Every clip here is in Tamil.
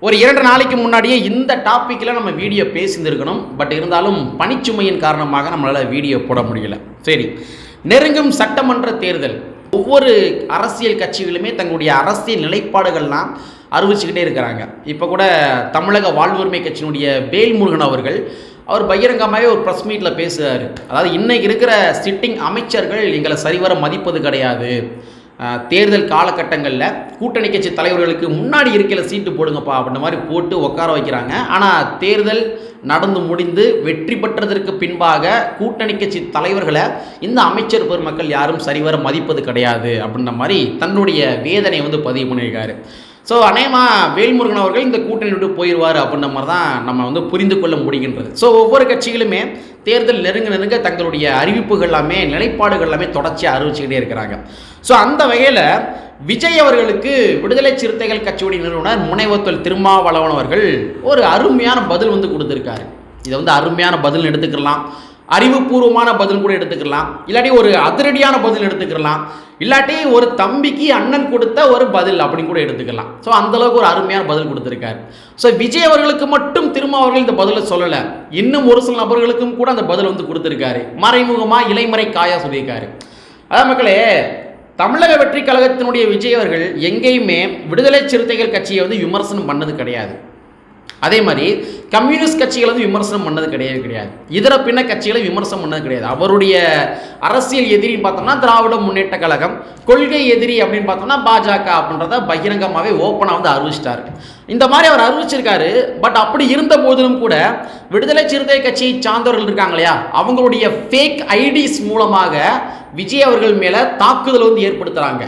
ஒரு 2 நாளைக்கு முன்னாடியே இந்த டாப்பிக்கில் நம்ம வீடியோ பேசியிருக்கணும். பட் இருந்தாலும் பணிச்சுமையின் காரணமாக நம்மளால் வீடியோ போட முடியல. சரி, நெருங்கும் சட்டமன்ற தேர்தல். ஒவ்வொரு அரசியல் கட்சிகளுமே தங்களுடைய அரசியல் நிலைப்பாடுகள்லாம் அறிவிச்சுக்கிட்டே இருக்கிறாங்க. இப்போ கூட தமிழக வாழ்வுரிமை கட்சியினுடைய வேல்முருகன் அவர் பகிரங்கமாகவே ஒரு ப்ரெஸ் மீட்டில் பேசுகிறார். அதாவது இன்றைக்கி இருக்கிற சிட்டிங் அமைச்சர்கள் எங்களை சரிவர மதிப்பது கிடையாது. தேர்தல் காலகட்டங்களில் கூட்டணி கட்சி தலைவர்களுக்கு முன்னாடி இருக்கையில் சீட்டு போடுங்கப்பா அப்படின்ற மாதிரி போட்டு உட்கார வைக்கிறாங்க. ஆனால் தேர்தல் நடந்து முடிந்து வெற்றி பெற்றதற்கு பின்பாக கூட்டணி கட்சி தலைவர்களை இந்த அமைச்சர் பெருமக்கள் யாரும் சரிவர மதிப்பது கிடையாது அப்படின்ற மாதிரி தன்னுடைய வேதனையை பதிவு பண்ணியிருக்காரு. ஸோ அநேகமாக வேல்முருகன் அவர்கள் இந்த கூட்டணி விட்டு போயிடுவார் அப்படின்ற மாதிரி தான் நம்ம புரிந்து கொள்ள முடிகின்றது. ஸோ ஒவ்வொரு கட்சிகளுமே தேர்தல் நெருங்க தங்களுடைய அறிவிப்புகள் எல்லாமே நிலைப்பாடுகள் எல்லாமே தொடர்ச்சியாக அறிவிச்சுக்கிட்டே இருக்கிறாங்க. ஸோ அந்த வகையில் விஜய் அவர்களுக்கு விடுதலை சிறுத்தைகள் கட்சியுடைய நிறுவனர் முனைவர் திருமாவளவன் அவர்கள் ஒரு அருமையான பதில் கொடுத்துருக்காரு. இதை அருமையான பதில் எடுத்துக்கலாம், அறிவுபூர்வமான பதில் கூட எடுத்துக்கலாம், இல்லாட்டி ஒரு அதிரடியான பதில் எடுத்துக்கலாம், இல்லாட்டி ஒரு தம்பிக்கு அண்ணன் கொடுத்த ஒரு பதில் அப்படின்னு கூட எடுத்துக்கலாம். ஸோ அந்தளவுக்கு ஒரு அருமையான பதில் கொடுத்துருக்காரு. ஸோ விஜய் அவர்களுக்கு மட்டும் திரும்ப அவர்கள் இந்த பதிலை சொல்லலை, இன்னும் ஒரு சில நபர்களுக்கும் கூட அந்த பதில் கொடுத்துருக்காரு. மறைமுகமாக இலைமறை காயா சொல்லியிருக்காரு. அதான் மக்களே, தமிழக வெற்றி கழகத்தினுடைய விஜய் அவர்கள் எங்கேயுமே விடுதலை சிறுத்தைகள் கட்சியை விமர்சனம் பண்ணது கிடையாது. அதே மாதிரி கம்யூனிஸ்ட் கட்சிகளை விமர்சனம் பண்ணது கிடையாது. இதர பின்ன கட்சிகளை விமர்சனம் பண்ணது கிடையாது. அவருடைய அரசியல் எதிரின்னு பார்த்தோம்னா திராவிட முன்னேற்ற கழகம், கொள்கை எதிரி அப்படின்னு பார்த்தோம்னா பாஜக அப்படின்றத பகிரங்கமாகவே ஓப்பனாக அறிவிச்சிட்டாரு. இந்த மாதிரி அவர் அறிவிச்சிருக்காரு. பட் அப்படி இருந்த போதிலும் கூட விடுதலை சிறுத்தை கட்சியை சார்ந்தவர்கள் இருக்காங்க இல்லையா, அவங்களுடைய ஃபேக் ஐடிஸ் மூலமாக விஜய் அவர்கள் மேலே தாக்குதல் ஏற்படுத்துகிறாங்க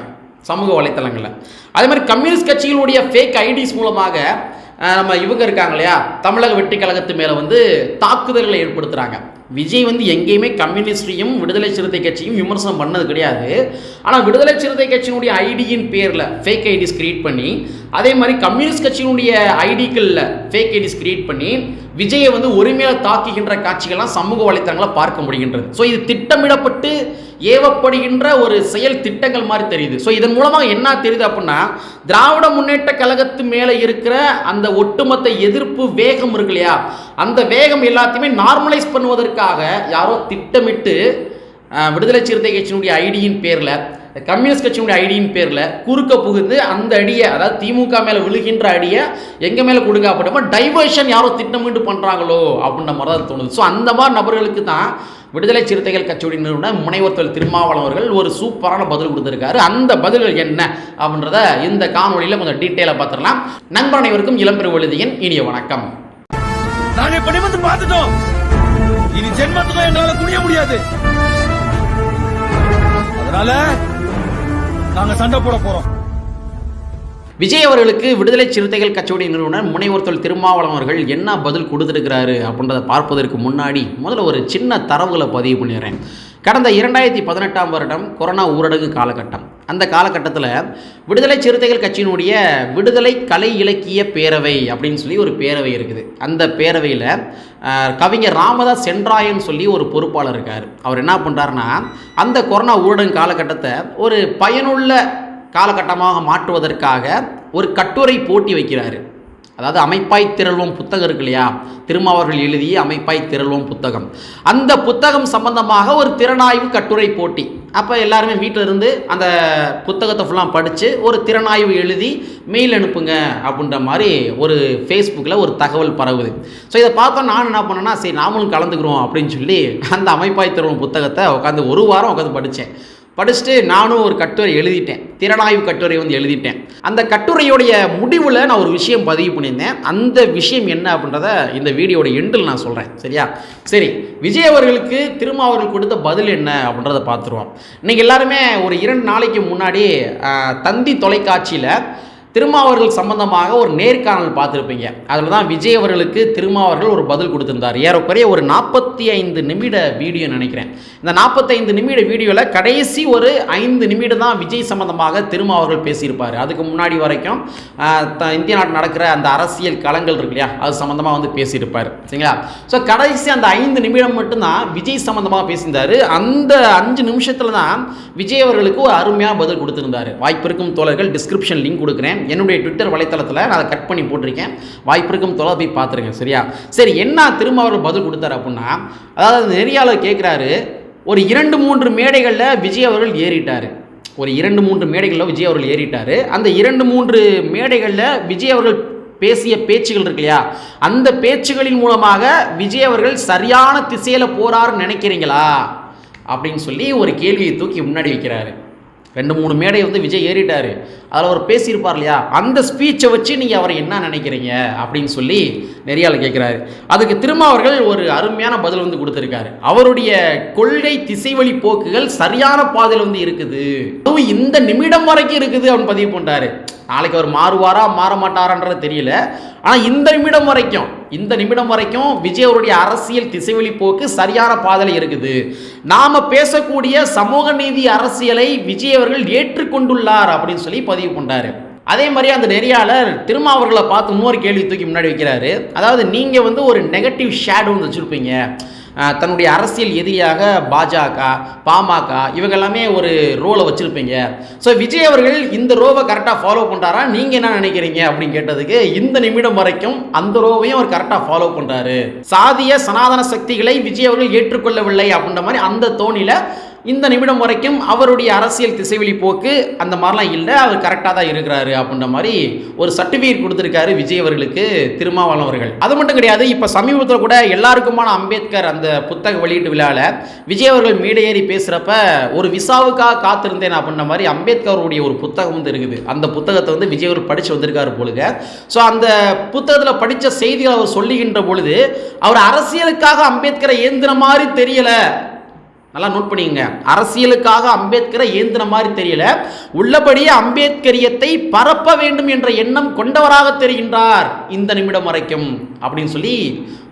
சமூக வலைத்தளங்களில். அதே மாதிரி கம்யூனிஸ்ட் கட்சிகளுடைய ஃபேக் ஐடிஸ் மூலமாக நம்ம இவங்க இருக்காங்க இல்லையா, தமிழக வெற்றி கழகத்து மேலே தாக்குதல்களை ஏற்படுத்துகிறாங்க. விஜய் எங்கேயுமே கம்யூனிஸ்டையும் விடுதலை சிறுத்தை கட்சியும் விமர்சனம் பண்ணது கிடையாது. ஆனால் விடுதலை சிறுத்தை கட்சியினுடைய ஐடியின் பேரில் ஃபேக் ஐடிஸ் கிரியேட் பண்ணி, அதே மாதிரி கம்யூனிஸ்ட் கட்சியினுடைய ஐடிக்களில் ஃபேக் ஐடிஸ் கிரியேட் பண்ணி விஜயை ஒருமையில தாக்குகின்ற காட்சிகள்லாம் சமூக வலைத்தளங்களை பார்க்க முடிகின்றது. ஸோ இது திட்டமிடப்பட்டு ஏவப்படுகின்ற ஒரு செயல் திட்டங்கள் மாதிரி தெரியுது. ஸோ இதன் மூலமாக என்ன தெரியுது அப்படின்னா, திராவிட முன்னேற்ற கழகத்து மேலே இருக்கிற அந்த ஒட்டுமொத்த எதிர்ப்பு வேகம் இருக்கு இல்லையா, அந்த வேகம் எல்லாத்தையுமே நார்மலைஸ் பண்ணுவதற்காக யாரோ திட்டமிட்டு விடுதலை சிறுத்தை கட்சியினுடைய ஐடியின் பேரில், கம்யூனிஸ்ட் கட்சியினுடைய ஐடியின் பேரில் குறுக்க புகுந்து அந்த அடியை, அதாவது திமுக மேலே விழுகின்ற அடியை எங்கள் மேலே கொடுக்கப்பட்டப்போ டைவர்ஷன் யாரோ திட்டமிட்டு பண்ணுறாங்களோ அப்படின்ற மாதிரி தான் தோணுது. ஸோ அந்த மாதிரி நபர்களுக்கு தான் விடுதலை சிறுத்தைகள் கட்சியுடைய நிறுவனர் முனைவர் திருமாவளவன் அவர்கள் ஒரு சூப்பரான பதில் கொடுத்துருக்காரு. அந்த பதில்கள் என்ன அப்படின்றத இந்த காணொலியில் கொஞ்சம் டீட்டெயிலாக பார்த்துடலாம். நண்பர் அனைவருக்கும் இளம்பெருவழுதியின் இனிய வணக்கம். நாங்கள் படி பார்த்துட்டோம், இனி ஜென்மத்துக்கும் எங்களால் குனிய முடியாது. அதனால நாங்க சண்டை போட போறோம். விஜய் அவர்களுக்கு விடுதலை சிறுத்தைகள் கட்சியுடைய நிறுவனர் முனைவர் திருமாவளவன் அவர்கள் என்ன பதில் கொடுத்துருக்கிறாரு அப்படின்றத பார்ப்பதற்கு முன்னாடி முதல்ல ஒரு சின்ன தரவுகளை பதிவு பண்ணிடுறேன். கடந்த 2018 வருடம் கொரோனா ஊரடங்கு காலகட்டம். அந்த காலகட்டத்தில் விடுதலை சிறுத்தைகள் கட்சியினுடைய விடுதலை கலை இலக்கிய பேரவை அப்படின்னு சொல்லி ஒரு பேரவை இருக்குது. அந்த பேரவையில் கவிஞர் ராமதாஸ் சென்றாயன் சொல்லி ஒரு பொறுப்பாளர் இருக்கார். அவர் என்ன பண்ணுறாருன்னா, அந்த கொரோனா ஊரடங்கு காலகட்டத்தை ஒரு பயனுள்ள காலகட்டமாக மாற்றுவதற்காக ஒரு கட்டுரை போட்டி வைக்கிறாரு. அதாவது அமைப்பாய் திரள்வோம் புத்தகம் இருக்கு இல்லையா, திருமாவர்கள் எழுதிய அமைப்பாய் திரள்வோம் புத்தகம், அந்த புத்தகம் சம்பந்தமாக ஒரு திறனாய்வு கட்டுரை போட்டி. அப்போ எல்லாருமே வீட்டில் இருந்து அந்த புத்தகத்தை ஃபுல்லாக படித்து ஒரு திறனாய்வு எழுதி மெயில் அனுப்புங்க அப்படின்ற மாதிரி ஒரு ஃபேஸ்புக்கில் ஒரு தகவல் பரவுது. ஸோ இதை பார்த்தோம், நான் என்ன பண்ணேன்னா, சரி நாமளும் கலந்துக்கிறோம் அப்படின்னு சொல்லி அந்த அமைப்பாய் திரள்வோம் புத்தகத்தை உட்காந்து ஒரு வாரம் உட்காந்து படிச்சுட்டு நானும் ஒரு கட்டுரை எழுதிட்டேன், திறனாய்வு கட்டுரை எழுதிட்டேன். அந்த கட்டுரையுடைய முடிவில் நான் ஒரு விஷயம் பதிவு பண்ணியிருந்தேன். அந்த விஷயம் என்ன அப்படின்றத இந்த வீடியோட எண்டில் நான் சொல்கிறேன். சரியா? சரி, விஜய் அவர்களுக்கு திருமாவர்கள் கொடுத்த பதில் என்ன அப்படின்றத பார்த்துருவோம். இன்றைக்கி எல்லாருமே ஒரு 2 நாளைக்கு முன்னாடி தந்தி தொலைக்காட்சியில் திருமாவர்கள் சம்பந்தமாக ஒரு நேர்காணல் பார்த்துருப்பீங்க. அதில் தான் விஜய் அவர்களுக்கு திருமாவர்கள் ஒரு பதில் கொடுத்துருந்தார். ஏறக்குறைய ஒரு 45 நிமிட வீடியோ நினைக்கிறேன். இந்த 45 நிமிட வீடியோவில் கடைசி ஒரு 5 நிமிடம் தான் விஜய் சம்பந்தமாக திருமாவர்கள் பேசியிருப்பார். அதுக்கு முன்னாடி வரைக்கும் இந்திய நாட்டு நடக்கிற அந்த அரசியல் களங்கள் இருக்கு இல்லையா, அது சம்மந்தமாக பேசியிருப்பார். சரிங்களா? ஸோ கடைசி அந்த 5 நிமிடம் மட்டும்தான் விஜய் சம்மந்தமாக பேசியிருந்தார். அந்த 5 நிமிஷத்தில் தான் விஜய் அவர்களுக்கு ஒரு அருமையான பதில் கொடுத்துருந்தார். வாய்ப்பு இருக்கும் தோழர்கள் டிஸ்கிரிப்ஷன் லிங்க் கொடுக்குறேன், என்னுடைய ட்விட்டர் வலைத்தளத்தில் நான் அதை கட் பண்ணி போட்டிருக்கேன். வாய்ப்பு இருக்கும் தொலை போய் பார்த்துருங்க. சரியா? சரி, என்ன திருமாவர்கள் பதில் கொடுத்தாரு அப்படின்னா, அதாவது நெறியாளர் கேட்குறாரு, ஒரு 2-3 மேடைகளில் விஜய் அவர்கள் ஏறிட்டார். ஒரு 2-3 மேடைகளில் விஜய் அவர்கள் ஏறிட்டார். அந்த 2-3 மேடைகளில் விஜய் அவர்கள் பேசிய பேச்சுகள் இருக்கு இல்லையா, அந்த பேச்சுகளின் மூலமாக விஜய் அவர்கள் சரியான திசையில் போறாருன்னு நினைக்கிறீங்களா அப்படின்னு சொல்லி ஒரு கேள்வியை தூக்கி முன்னாடி வைக்கிறாரு. 2-3 மேடை வந்து விஜய் ஏறிட்டார், அதில் அவர் பேசியிருப்பார் இல்லையா, அந்த ஸ்பீச்சை வச்சு நீங்கள் அவரை என்ன நினைக்கிறீங்க அப்படின்னு சொல்லி நெறியாளர் கேட்குறாரு. அதுக்கு திருமாவர்கள் ஒரு அருமையான பதில் வந்து கொடுத்துருக்காரு. அவருடைய கொள்கை திசைவழி போக்குகள் சரியான பாதையில் வந்து இருக்குது, அதுவும் இந்த நிமிடம் வரைக்கும் இருக்குது அப்படின்னு பதிவு பண்ணுறாரு. நாளைக்கு அவர் மாறுவாரா மாற மாட்டாரான்றது தெரியல. ஆனால் இந்த நிமிடம் வரைக்கும் விஜய் அவருடைய அரசியல் திசைவழி போக்கு சரியான பாதையில் இருக்குது. நாம பேசக்கூடிய சமூக நீதி அரசியலை விஜய் அவர்கள் ஏற்றுக்கொண்டுள்ளார் அப்படின்னு சொல்லி பதிவு பண்றாரு. அதே மாதிரி அந்த நெறியாளர் திருமாவர்களை பார்த்து இன்னொரு கேள்வி தூக்கி முன்னாடி வைக்கிறாரு. அதாவது நீங்கள் வந்து ஒரு நெகட்டிவ் ஷேடோ வந்து வச்சுருப்பீங்க, தன்னுடைய அரசியல் எதிரியாக பாஜக, பாமக இவங்க எல்லாமே ஒரு ரோலை வச்சுருப்பீங்க. ஸோ விஜய் அவர்கள் இந்த ரோவை கரெக்டாக ஃபாலோ பண்ணுறாரா, நீங்கள் என்ன நினைக்கிறீங்க அப்படின்னு கேட்டதுக்கு, இந்த நிமிடம் வரைக்கும் அந்த ரோவையும் அவர் கரெக்டாக ஃபாலோ பண்ணுறாரு. சாதிய சனாதன சக்திகளை விஜய் அவர்கள் ஏற்றுக்கொள்ளவில்லை அப்படின்ற மாதிரி அந்த தோணியில் இந்த நிமிடம் வரைக்கும் அவருடைய அரசியல் திசைவெளி போக்கு அந்த மாதிரிலாம் இல்லை, அவர் கரெக்டாக தான் இருக்கிறாரு அப்படின்ற மாதிரி ஒரு சர்டிஃபிகேட் கொடுத்துருக்காரு விஜய் அவர்களுக்கு திருமாவளவன் அவர்கள். அது மட்டும் கிடையாது, இப்போ சமீபத்தில் கூட எல்லாருக்குமான அம்பேத்கர் அந்த புத்தக வெளியீட்டு விழாவில் விஜய் அவர்கள் மேடையேறி பேசுகிறப்ப ஒரு விசாவுக்காக காத்திருந்தேன் அப்படின்ற மாதிரி அம்பேத்கருடைய ஒரு புத்தகம் வந்து இருக்குது. அந்த புத்தகத்தை வந்து விஜய் அவர்கள் படித்து வந்திருக்காரு பொழுது. ஸோ அந்த புத்தகத்தில் படித்த செய்திகளை அவர் சொல்லுகின்ற பொழுது அவர் அரசியலுக்காக அம்பேத்கரை ஏந்தின மாதிரி தெரியலை. நல்லா நோட் பண்ணிங்க, அரசியலுக்காக அம்பேத்கரை ஏந்தின மாதிரி தெரியல, உள்ளபடியே அம்பேத்கரியத்தை பரப்ப வேண்டும் என்ற எண்ணம் கொண்டவராக தெரிகின்றார் இந்த நிமிடம் வரைக்கும் அப்படின்னு சொல்லி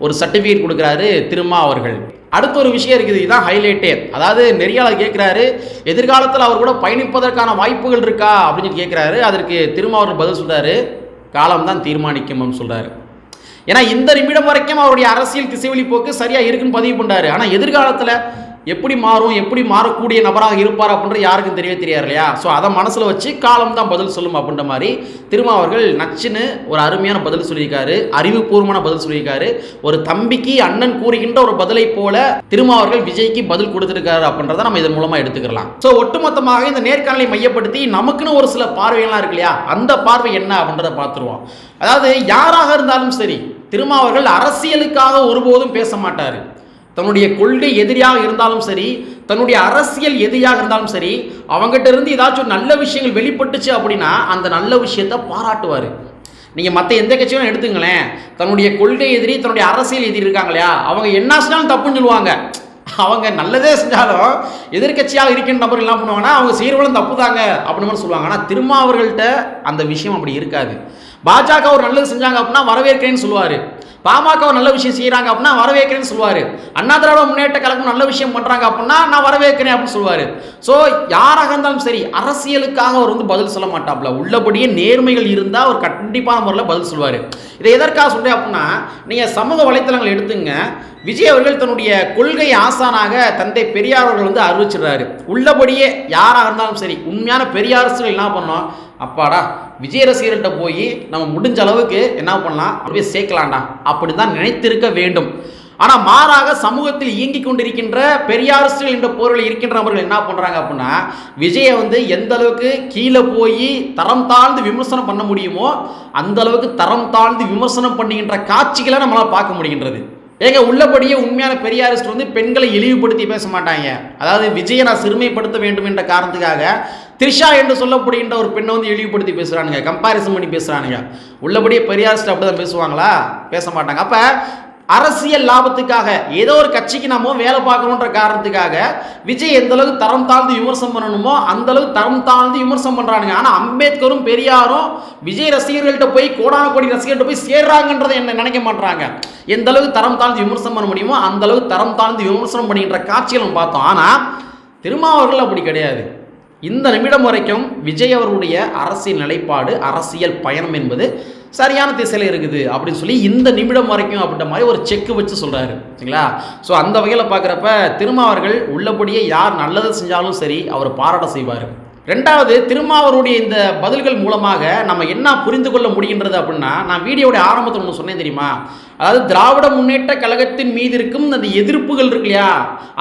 ஒரு சர்டிஃபிகேட் கொடுக்குறாரு திருமா அவர்கள். அடுத்த ஒரு விஷயம் இருக்குது, இதுதான் ஹைலைட்டே. அதாவது நெறியாளர் கேட்குறாரு, எதிர்காலத்தில் அவர் கூட பயணிப்பதற்கான வாய்ப்புகள் இருக்கா அப்படின்னு கேட்குறாரு. அதற்கு திருமா அவர்கள் பதில் சொல்றாரு, காலம்தான் தீர்மானிக்கும் அப்படின்னு சொல்றாரு. ஏன்னா இந்த நிமிடம் வரைக்கும் அவருடைய அரசியல் திசைவெளி போக்கு சரியா இருக்குன்னு பதிவு பண்றாரு. ஆனால் எதிர்காலத்தில் எப்படி மாறும், எப்படி மாறக்கூடிய நபராக இருப்பார் அப்படின்றது யாருக்கும் தெரியாது இல்லையா. ஸோ அதை மனசில் வச்சு காலம் தான் பதில் சொல்லும் அப்படின்ற மாதிரி திருமாவர்கள் நச்சுன்னு ஒரு அருமையான பதில் சொல்லியிருக்காரு, அறிவுபூர்வமான பதில் சொல்லியிருக்காரு. ஒரு தம்பிக்கு அண்ணன் கூறுகின்ற ஒரு பதிலை போல திருமாவர்கள் விஜய்க்கு பதில் கொடுத்துருக்காரு அப்படின்றத நம்ம இதன் மூலமாக எடுத்துக்கலாம். ஸோ ஒட்டுமொத்தமாக இந்த நேர்காணலை மையப்படுத்தி நமக்குன்னு ஒரு சில பார்வைகள்லாம் இருக்கு இல்லையா, அந்த பார்வை என்ன அப்படின்றத பார்த்துருவோம். அதாவது யாராக இருந்தாலும் சரி, திருமாவர்கள் அரசியலுக்காக ஒருபோதும் பேச மாட்டார். தன்னுடைய கொள்கை எதிரியாக இருந்தாலும் சரி, தன்னுடைய அரசியல் எதிரியாக இருந்தாலும் சரி, அவங்ககிட்ட இருந்து ஏதாச்சும் நல்ல விஷயங்கள் வெளிப்பட்டுச்சு அப்படின்னா அந்த நல்ல விஷயத்தை பாராட்டுவார். நீங்கள் மற்ற எந்த கட்சியும் எடுத்துங்களேன், தன்னுடைய கொள்கை எதிரி, தன்னுடைய அரசியல் எதிரி இருக்காங்க இல்லையா, அவங்க என்ன செஞ்சாலும் தப்புன்னு சொல்லுவாங்க. அவங்க நல்லதே செஞ்சாலும் எதிர்கட்சியாக இருக்கின்ற நபர்கள் என்ன பண்ணுவாங்கன்னா அவங்க செய்கிறவங்களும் தப்பு தாங்க அப்படின்னு மாதிரி சொல்லுவாங்க. ஆனால் திருமாவர்கள்ட்ட அந்த விஷயம் அப்படி இருக்காது. பாஜக ஒரு நல்லது செஞ்சாங்க அப்படின்னா வரவேற்கிறேன்னு சொல்லுவார், பாமக ஒரு நல்ல விஷயம் செய்கிறாங்க அப்படின்னா வரவேற்கிறேன்னு சொல்லுவார், அண்ணா திராவிட முன்னேற்ற கழகம் நல்ல விஷயம் பண்ணுறாங்க அப்படின்னா நான் வரவேற்கிறேன் அப்படின்னு சொல்லுவார். ஸோ யாராக இருந்தாலும் சரி அரசியலுக்காக அவர் வந்து பதில் சொல்ல மாட்டாப்ல, உள்ளபடியே நேர்மைகள் இருந்தால் அவர் கண்டிப்பான முறையில் பதில் சொல்லுவார். இதை எதற்காக சொல்கிறேன் அப்படின்னா, நீங்கள் சமூக வலைத்தளங்கள் எடுத்துங்க, விஜய் அவர்கள் தன்னுடைய கொள்கை ஆசானாக தந்தை பெரியார் அவர்கள் வந்து அறிவிச்சிடுறாரு. உள்ளபடியே யாராக இருந்தாலும் சரி உண்மையான பெரியாரசுகள் என்ன பண்ணோம், அப்பாடா விஜய் ரசிகர்கள்ட்ட போய் நம்ம முடிஞ்ச அளவுக்கு என்ன பண்ணலாம் அப்படியே சேர்க்கலாம்டா அப்படி தான் நினைத்திருக்க வேண்டும். ஆனால் மாறாக சமூகத்தில் இயங்கிக் கொண்டிருக்கின்ற பெரியாரசுகள் என்ற போர்களில் இருக்கின்ற நபர்கள் என்ன பண்ணுறாங்க அப்படின்னா, விஜயை வந்து எந்த அளவுக்கு கீழே போய் தரம் தாழ்ந்து விமர்சனம் பண்ண முடியுமோ அந்த அளவுக்கு தரம் தாழ்ந்து விமர்சனம் பண்ணுகின்ற காட்சிகளை நம்மளால் பார்க்க முடிகின்றது. ஏங்க உள்ளபடியே உண்மையான பெரியாரிஸ்ட் வந்து பெண்களை இழிவுபடுத்தி பேச மாட்டாங்க. அதாவது விஜயை நான் சிறுமைப்படுத்த வேண்டும் என்ற காரணத்துக்காக த்ரிஷா என்று சொல்லப்படுகின்ற ஒரு பெண்ணை வந்து இழிவுபடுத்தி பேசுகிறானுங்க, கம்பாரிசன் பண்ணி பேசுகிறானுங்க. உள்ளபடியே பெரியாரிஸ்ட் அப்படி தான் பேசுவாங்களா? பேச மாட்டாங்க. அப்போ அரசியல் லாபத்துக்காக ஏதோ ஒரு கட்சிக்கு நம்ம வேலை பார்க்கணுன்ற காரணத்துக்காக விஜய் எந்த அளவுக்கு தரம் தாழ்ந்து விமர்சனம் பண்ணணுமோ அந்த அளவுக்கு தரம் தாழ்ந்து விமர்சனம் பண்ணுறானுங்க. ஆனால் அம்பேத்கரும் பெரியாரும் விஜய் ரசிகர்கள்ட்ட போய் கோடான கோடி ரசிகர்கள்ட்ட போய் சேர்றாங்கன்றதை என்ன நினைக்க மாட்டாங்க. எந்த அளவுக்கு தரம் தாழ்ந்து விமர்சனம் பண்ண முடியுமோ அந்த அளவுக்கு தரம் தாழ்ந்து விமர்சனம் பண்ணுகின்ற காட்சிகள் நம்ம பார்த்தோம். ஆனால் திருமாவர்கள் அப்படி கிடையாது. இந்த நிமிடம் வரைக்கும் விஜய் அவர்களுடைய அரசியல் நிலைப்பாடு, அரசியல் பயணம் என்பது சரியான திசையில் இருக்குது அப்படின்னு சொல்லி இந்த நிமிடம் வரைக்கும் அப்படின்ற மாதிரி ஒரு செக்கு வச்சு சொல்கிறாரு. சரிங்களா? ஸோ அந்த வகையில் பார்க்குறப்ப திருமாவர்கள் உள்ளபடியே யார் நல்லது செஞ்சாலும் சரி அவர் பாராட்ட செய்வார். ரெண்டாவது, திருமாவருடைய இந்த பதில்கள் மூலமாக நம்ம என்ன புரிந்து கொள்ள முடிகின்றது அப்படின்னா, நான் வீடியோடைய ஆரம்பத்தில் ஒன்று சொன்னேன் தெரியுமா, அதாவது திராவிட முன்னேற்ற கழகத்தின் மீது இருக்கும் அந்த எதிர்ப்புகள் இருக்கு இல்லையா,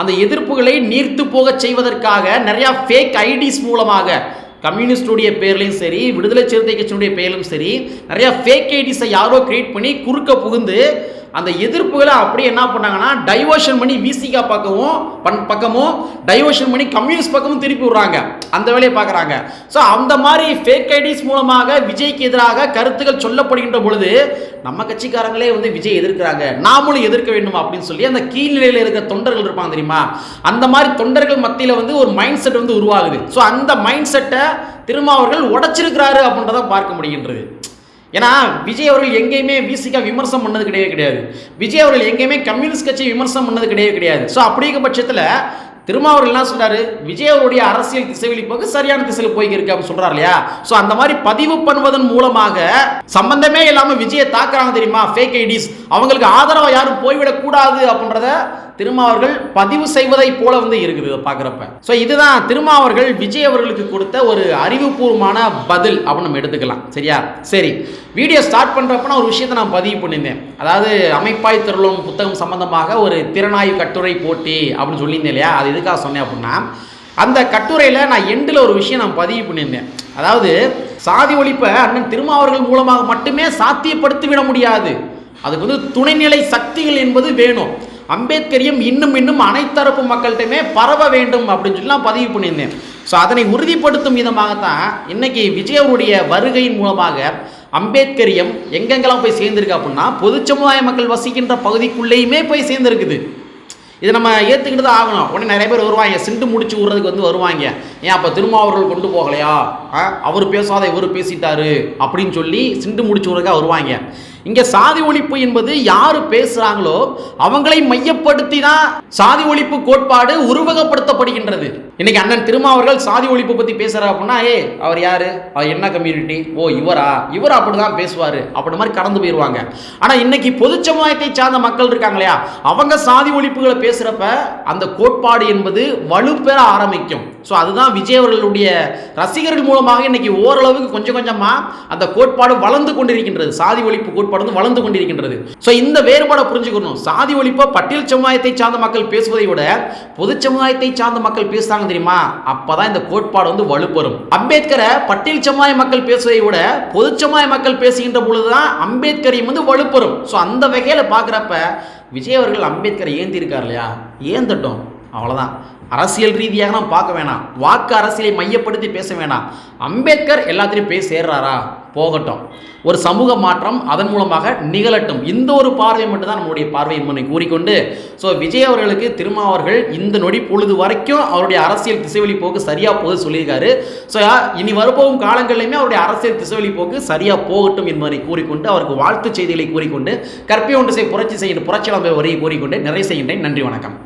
அந்த எதிர்ப்புகளை நீர்த்து போக செய்வதற்காக நிறையா ஃபேக் ஐடிஸ் மூலமாக கம்யூனிஸ்டுடைய பேர்லையும் சரி, விடுதலை சிறுத்தை கட்சியினுடைய பேர்லையும் சரி, நிறையா ஃபேக் ஐடிஸை யாரோ கிரியேட் பண்ணி குறுக்க புகுந்து அந்த எதிர்ப்புகளை அப்படியே என்ன பண்ணாங்கன்னா டைவர்ஷன் பண்ணி விசிகா பக்கமும் டைவர்ஷன் பண்ணி கம்யூனிஸ்ட் பக்கமும் திருப்பி விடுறாங்க, அந்த வேலையை பார்க்குறாங்க. ஸோ அந்த மாதிரி ஃபேக் ஐடிஸ் மூலமாக விஜய்க்கு எதிராக கருத்துக்கள் சொல்லப்படுகின்ற பொழுது நம்ம கட்சிக்காரங்களே விஜய் எதிர்க்கிறாங்க, நாமளும் எதிர்க்க வேண்டும் அப்படின்னு சொல்லி அந்த கீழ்நிலையில் இருக்கிற தொண்டர்கள் இருப்பாங்க தெரியுமா, அந்த மாதிரி தொண்டர்கள் மத்தியில் ஒரு மைண்ட் செட் உருவாகுது. ஸோ அந்த மைண்ட் செட்டை திருமாவர்கள் உடைச்சிருக்கிறாரு அப்படின்றத பார்க்க முடிகின்றது. ஏன்னா விஜய் அவர்கள் எங்கேயுமே விசிகா விமர்சனம் பண்ணது கிடையாது, விஜய் அவர்கள் எங்கேயுமே கம்யூனிஸ்ட் கட்சி விமர்சனம் பண்ணது கிடையாது. ஸோ அப்படிங்கிற பட்சத்தில் திருமாவர்கள் என்ன சொல்றாரு, விஜய் அவருடைய அரசியல் திசைவெளி போக்கு சரியான திசையில் போய்க்கு அப்படின்னு சொல்றாரு இல்லையா. ஸோ அந்த மாதிரி பதிவு பண்ணுவதன் மூலமாக சம்பந்தமே இல்லாமல் விஜயை தாக்குறாங்க தெரியுமா ஃபேக் ஐடிஸ், அவங்களுக்கு ஆதரவாக யாரும் போய்விடக்கூடாது அப்படின்றத திருமாவர்கள் பதிவு செய்வதை போல இருக்குது பார்க்குறப்ப. ஸோ இதுதான் திருமாவர்கள் விஜய் அவர்களுக்கு கொடுத்த ஒரு அறிவுபூர்வமான பதில் அப்படின்னு நம்ம எடுத்துக்கலாம். சரியா? சரி, வீடியோ ஸ்டார்ட் பண்ணுறப்ப நான் ஒரு விஷயத்தை நான் பதிவு பண்ணியிருந்தேன். அதாவது அமைப்பாய் திரளும் புத்தகம் சம்பந்தமாக ஒரு திறனாய்வு கட்டுரை போட்டி அப்படின்னு சொல்லியிருந்தேன் இல்லையா. அது எதுக்காக சொன்னேன் அப்படின்னா, அந்த கட்டுரையில் நான் எண்டில் ஒரு விஷயம் நான் பதிவு பண்ணியிருந்தேன். அதாவது சாதி ஒழிப்பை அண்ணன் திருமாவர்கள் மூலமாக மட்டுமே சாத்தியப்படுத்திவிட முடியாது, அதுக்கு துணைநிலை சக்திகள் என்பது வேணும், அம்பேத்கரியம் இன்னும் அனைத்தரப்பு மக்கள்கிட்டமே பரவ வேண்டும் அப்படின்னு சொல்லி நான் பதிவு பண்ணியிருந்தேன். ஸோ அதனை உறுதிப்படுத்தும் விதமாகத்தான் இன்னைக்கு விஜய் அவருடைய வருகையின் மூலமாக அம்பேத்கரியம் எங்கெங்கெல்லாம் போய் சேர்ந்துருக்கு அப்படின்னா, பொது சமுதாய மக்கள் வசிக்கின்ற பகுதிக்குள்ளேயுமே போய் சேர்ந்துருக்குது. இதை நம்ம ஏற்றுக்கிட்டு தான் ஆகணும். உடனே நிறைய பேர் வருவாங்க, சிண்டு முடிச்சு விட்றதுக்கு வருவாங்க, ஏன் அப்போ திருமாவர்கள் கொண்டு போகலையா, அவர் பேசாத இவர் பேசிட்டாரு அப்படின்னு சொல்லி சிண்டு முடிச்சு விட்றதுக்காக வருவாங்க. இங்கே சாதி ஒழிப்பு என்பது யார் பேசுகிறாங்களோ அவங்களை மையப்படுத்தி தான் சாதி ஒழிப்பு கோட்பாடு உருவகப்படுத்தப்படுகின்றது. இன்னைக்கு அண்ணன் திருமாவர்கள் சாதி ஒழிப்பு பற்றி பேசுகிறார் அப்படின்னா, அவர் யார், அவர் என்ன கம்யூனிட்டி, இவர் அப்படி தான் பேசுவார் அப்படி மாதிரி கடந்து போயிடுவாங்க. ஆனால் இன்னைக்கு பொது சமுதாயத்தை சார்ந்த மக்கள் இருக்காங்க இல்லையா, அவங்க சாதி ஒழிப்புகளை பேசுகிறப்ப அந்த கோட்பாடு என்பது வலுப்பெற ஆரம்பிக்கும். ஸோ அதுதான் விஜய் அவர்களுடைய ரசிகர்கள் மூலமாக இன்னைக்கு ஓரளவுக்கு கொஞ்சம் கொஞ்சமாக அந்த கோட்பாடு வளர்ந்து கொண்டிருக்கின்றது, சாதி ஒழிப்பு கோட்பாடு வளர்ந்து கொண்டிருக்கின்றது. ஸோ இந்த வேறுபாடை புரிஞ்சுக்கணும். சாதி ஒழிப்பை பட்டியல் சமுதாயத்தை சார்ந்த மக்கள் பேசுவதை விட பொது சமுதாயத்தை சார்ந்த மக்கள் பேசுறாங்க தெரியுமா, அப்பதான் இந்த கோட்பாடு வலுப்பெறும். அம்பேத்கரை பட்டியல் சமுதாய மக்கள் பேசுவதை விட பொது சமுதாய மக்கள் பேசுகின்ற பொழுதுதான் அம்பேத்கரையும் வலுப்பெறும். ஸோ அந்த வகையில் பார்க்குறப்ப விஜய் அவர்கள் அம்பேத்கரை ஏந்தி இருக்கார் இல்லையா, ஏந்தட்டும், அவ்வளோதான். அரசியல் ரீதியாக நாம் பார்க்க வேணாம், வாக்கு அரசியலை மையப்படுத்தி பேச வேணாம். அம்பேத்கர் எல்லாத்திலையும் போய் சேர்றாரா, போகட்டும், ஒரு சமூக மாற்றம் அதன் மூலமாக நிகழட்டும். இந்த ஒரு பார்வை மட்டும்தான் நம்மளுடைய பார்வை என்பதை கூறிக்கொண்டு, ஸோ விஜய் அவர்களுக்கு திருமாவர்கள் இந்த நொடி பொழுது வரைக்கும் அவருடைய அரசியல் திசைவெளி போக்கு சரியாக போகுது சொல்லியிருக்காரு. ஸோ இனி வரப்போகும் காலங்களிலுமே அவருடைய அரசியல் திசைவெளி போக்கு சரியாக போகட்டும் என்பதை கூறிக்கொண்டு, அவருக்கு வாழ்த்து செய்திகளை கூறிக்கொண்டு, கற்பை ஒன்று புரட்சி செய்கின்ற புரட்சியாளர் வரையை கூறிக்கொண்டு நிறைவு செய்கின்றேன். நன்றி, வணக்கம்.